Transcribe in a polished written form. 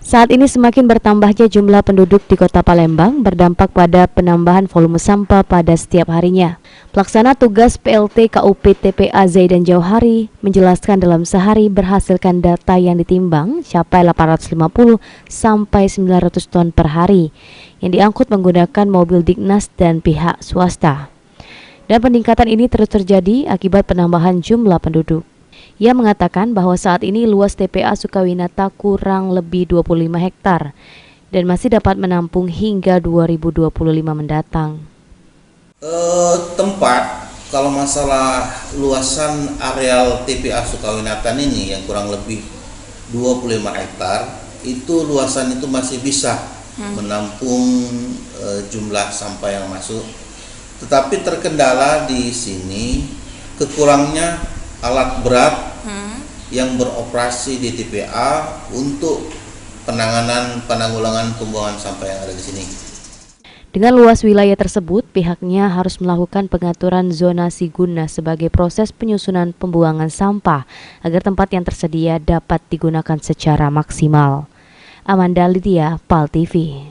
Saat ini semakin bertambahnya jumlah penduduk di Kota Palembang berdampak pada penambahan volume sampah pada setiap harinya. Pelaksana tugas PLT KUP TPA Zaidan Jauhari menjelaskan dalam sehari berhasilkan data yang ditimbang capai 850 sampai 900 ton per hari yang diangkut menggunakan mobil Dignas dan pihak swasta. Dan peningkatan ini terus terjadi akibat penambahan jumlah penduduk. Ia mengatakan bahwa saat ini luas TPA Sukawinata kurang lebih 25 hektar dan masih dapat menampung hingga 2025 mendatang. Tempat, kalau masalah luasan areal TPA Sukawinatan ini yang kurang lebih 25 hektar, itu luasan itu masih bisa menampung jumlah sampah yang masuk. Tetapi terkendala di sini kekurangnya alat berat yang beroperasi di TPA untuk penanggulangan pembuangan sampah yang ada di sini. Dengan luas wilayah tersebut, pihaknya harus melakukan pengaturan zonasi guna sebagai proses penyusunan pembuangan sampah agar tempat yang tersedia dapat digunakan secara maksimal. Amanda Lydia, PAL TV.